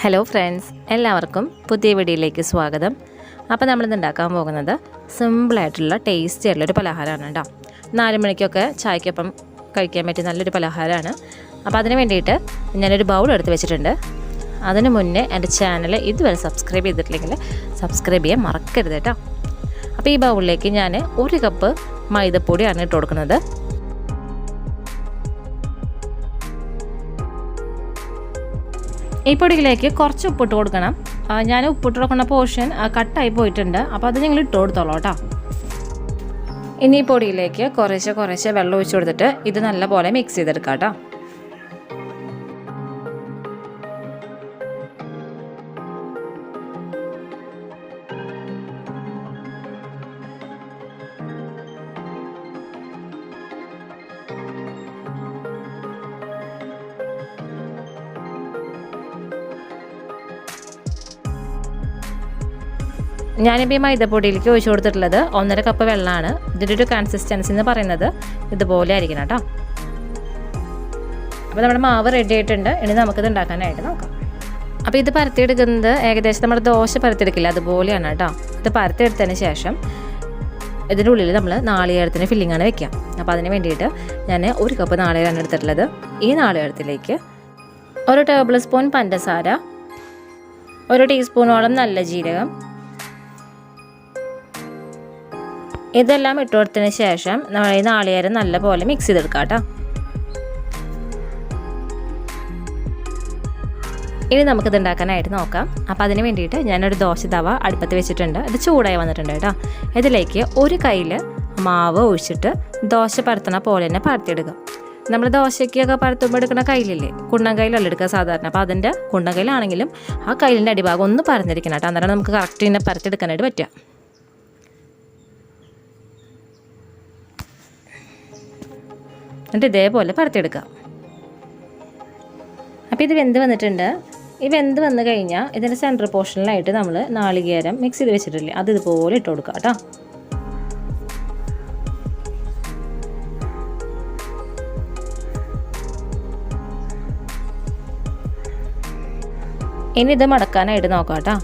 Hello friends, എല്ലാവർക്കും പുതിയ വീഡിയോയിലേക്ക് സ്വാഗതം. അപ്പോൾ നമ്മളിന്ന് ഉണ്ടാക്കാൻ പോകുന്നത് സിമ്പിളായിട്ടുള്ള ടേസ്റ്റി ആയിട്ടുള്ളൊരു പലഹാരമാണ് കേട്ടോ. 4 മണിക്കൊക്കെ ചായക്കൊപ്പം കഴിക്കാൻ പറ്റിയ നല്ലൊരു പലഹാരമാണ്. അപ്പോൾ അതിന് വേണ്ടിയിട്ട് ഞാനൊരു ബൗൾ എടുത്ത് വെച്ചിട്ടുണ്ട്. അതിന് മുന്നേ എൻ്റെ ചാനൽ ഇതുവരെ സബ്സ്ക്രൈബ് ചെയ്തിട്ടില്ലെങ്കിൽ സബ്സ്ക്രൈബ് ചെയ്യാൻ മറക്കരുത് കേട്ടോ. അപ്പോൾ ഈ ബൗളിലേക്ക് ഞാൻ 1 കപ്പ് മൈദപ്പൊടിയാണ് ഇട്ട് കൊടുക്കുന്നത്. ഈ പൊടിയിലേക്ക് കുറച്ച് ഉപ്പിട്ട് കൊടുക്കണം. ഞാൻ ഉപ്പിട്ട് കൊടുക്കുന്ന പോർഷൻ കട്ടായി പോയിട്ടുണ്ട്, അപ്പോൾ അത് നിങ്ങൾ ഇട്ട് കൊടുത്തോളൂ കേട്ടോ. ഇനി ഈ പൊടിയിലേക്ക് കുറേശ്ശെ വെള്ളം ഒഴിച്ച് കൊടുത്തിട്ട് ഇത് നല്ലപോലെ മിക്സ് ചെയ്തെടുക്കാം കേട്ടോ. ഞാനിപ്പോൾ ഈ മൈദപ്പൊടിയിലേക്ക് ഒഴിച്ചു കൊടുത്തിട്ടുള്ളത് 1.5 കപ്പ് വെള്ളമാണ്. ഇതിൻ്റെ ഒരു കൺസിസ്റ്റൻസി എന്ന് പറയുന്നത് ഇതുപോലെ ആയിരിക്കണം കേട്ടോ. അപ്പോൾ നമ്മുടെ മാവ് റെഡി ആയിട്ടുണ്ട്. ഇനി നമുക്കിത് ഉണ്ടാക്കാനായിട്ട് നോക്കാം. അപ്പോൾ ഇത് പരത്തിയെടുക്കുന്നത് ഏകദേശം നമ്മുടെ ദോശ പരത്തിയെടുക്കില്ല അതുപോലെയാണ് കേട്ടോ. ഇത് പരത്തിയെടുത്തതിന് ശേഷം ഇതിൻ്റെ ഉള്ളിൽ നമ്മൾ നാളികേരത്തിന് ഫില്ലിങ്ങാണ് വെക്കുക. അപ്പോൾ അതിന് വേണ്ടിയിട്ട് ഞാൻ 1 കപ്പ് നാളികേരമാണ് എടുത്തിട്ടുള്ളത്. ഈ നാളികേരത്തിലേക്ക് 1 ടേബിൾ സ്പൂൺ പഞ്ചസാര, 1 ടീസ്പൂണോളം നല്ല ജീരകം, ഇതെല്ലാം ഇട്ട് കൊടുത്തതിന് ശേഷം നമ്മൾ ഈ നാളികേരം നല്ലപോലെ മിക്സ് ചെയ്തെടുക്കാം കേട്ടോ. ഇനി നമുക്കിത് ഉണ്ടാക്കാനായിട്ട് നോക്കാം. അപ്പോൾ അതിന് വേണ്ടിയിട്ട് ഞാനൊരു ദോശ തവ അടുപ്പത്ത് വെച്ചിട്ടുണ്ട്. ഇത് ചൂടായി വന്നിട്ടുണ്ട് കേട്ടോ. ഇതിലേക്ക് 1 കയ്യിൽ മാവ് ഒഴിച്ചിട്ട് ദോശ പരത്തണ പോലെ തന്നെ പരത്തിയെടുക്കുക. നമ്മൾ ദോശയ്ക്കൊക്കെ പരത്തുമ്പോൾ എടുക്കുന്ന കയ്യിലില്ലേ, കുണ്ടൻ കയ്യിലല്ല എടുക്കുക സാധാരണ. അപ്പോൾ അതിൻ്റെ കുണ്ടൻ കയ്യിലാണെങ്കിലും ആ കയ്യിലിൻ്റെ അടിഭാഗം ഒന്ന് പരന്നിരിക്കണം കേട്ടോ. അന്നേരം നമുക്ക് കറക്റ്റ് തന്നെ പരത്തിയെടുക്കാനായിട്ട് പറ്റുക. എന്നിട്ട് ഇതേപോലെ പരത്തിയെടുക്കുക. അപ്പോൾ ഇത് വെന്ത് വന്നിട്ടുണ്ട്. ഈ വെന്ത് വന്നു കഴിഞ്ഞാൽ ഇതിൻ്റെ സെൻറ്റർ പോർഷനിലായിട്ട് നമ്മൾ നാളികേരം മിക്സ് ചെയ്ത് വെച്ചിട്ടില്ലേ, അത് ഇതുപോലെ ഇട്ട് കൊടുക്കുക കേട്ടോ. ഇനി ഇത് മടക്കാനായിട്ട് നോക്കാം കേട്ടോ.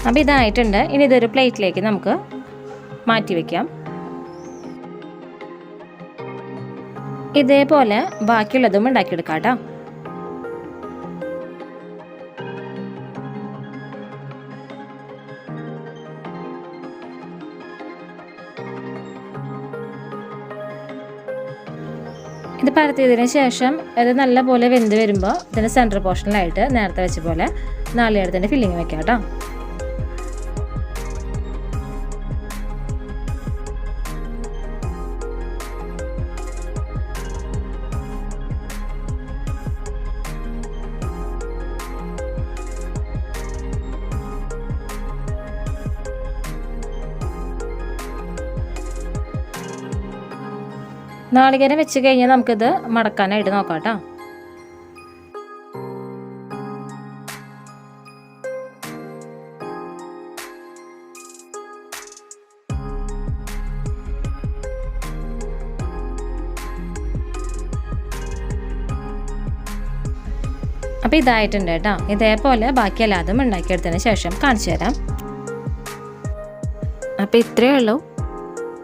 അപ്പോൾ ഇതായിട്ടുണ്ട്. ഇനി ഇതൊരു പ്ലേറ്റിലേക്ക് നമുക്ക് മാറ്റി വയ്ക്കാം. ഇതേപോലെ ബാക്കിയുള്ളതും ഉണ്ടാക്കിയെടുക്കാം കേട്ടോ. ഇത് പരത്തിയതിന് ശേഷം ഇത് നല്ലപോലെ വെന്ത് വരുമ്പോൾ ഇതിൻ്റെ സെൻറ്റർ പോർഷനിലായിട്ട് നേരത്തെ വെച്ച പോലെ നാളികേരത്തിൻ്റെ ഫില്ലിങ് വെക്കാം കേട്ടോ. നാളികേരം വെച്ച് കഴിഞ്ഞാൽ നമുക്കിത് മടക്കാനായിട്ട് നോക്കാം കേട്ടോ. അപ്പോൾ ഇതായിട്ടുണ്ട് കേട്ടോ. ഇതേപോലെ ബാക്കി എല്ലാതും ഉണ്ടാക്കിയെടുത്തതിന് ശേഷം കാണിച്ചു തരാം. അപ്പോൾ ഇത്രയേ ഉള്ളൂ.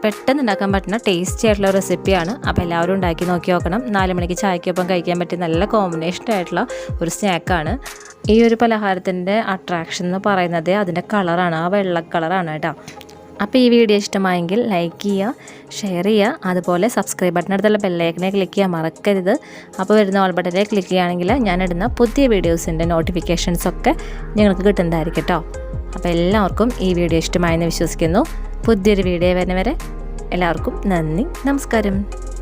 പെട്ടെന്ന് ഉണ്ടാക്കാൻ പറ്റുന്ന ടേസ്റ്റി ആയിട്ടുള്ള റെസിപ്പിയാണ്. അപ്പോൾ എല്ലാവരും ഉണ്ടാക്കി നോക്കണം. 4 മണിക്ക് ചായക്കൊപ്പം കഴിക്കാൻ പറ്റിയ നല്ല കോമ്പിനേഷൻ ആയിട്ടുള്ള ഒരു സ്നാക്കാണ്. ഈ ഒരു പലഹാരത്തിൻ്റെ അട്രാക്ഷൻ എന്ന് പറയുന്നത് അതിൻ്റെ കളറാണ്, ആ വെള്ള കളറാണ് കേട്ടോ. അപ്പോൾ ഈ വീഡിയോ ഇഷ്ടമായെങ്കിൽ ലൈക്ക് ചെയ്യുക, ഷെയർ ചെയ്യുക, അതുപോലെ സബ്സ്ക്രൈബ് ബട്ടൺ അടുത്തുള്ള ബെല്ലൈക്കനെ ക്ലിക്ക് ചെയ്യാൻ മറക്കരുത്. അപ്പോൾ വരുന്ന ഓൾ ബട്ടനെ ക്ലിക്ക് ചെയ്യുകയാണെങ്കിൽ ഞാനിടുന്ന പുതിയ വീഡിയോസിൻ്റെ നോട്ടിഫിക്കേഷൻസൊക്കെ നിങ്ങൾക്ക് കിട്ടുന്നതായിരിക്കും കേട്ടോ. അപ്പോൾ എല്ലാവർക്കും ഈ വീഡിയോ ഇഷ്ടമായെന്ന് വിശ്വസിക്കുന്നു. പുതിയൊരു വീഡിയോ വരുന്നവരെ എല്ലാവർക്കും നന്ദി, നമസ്കാരം.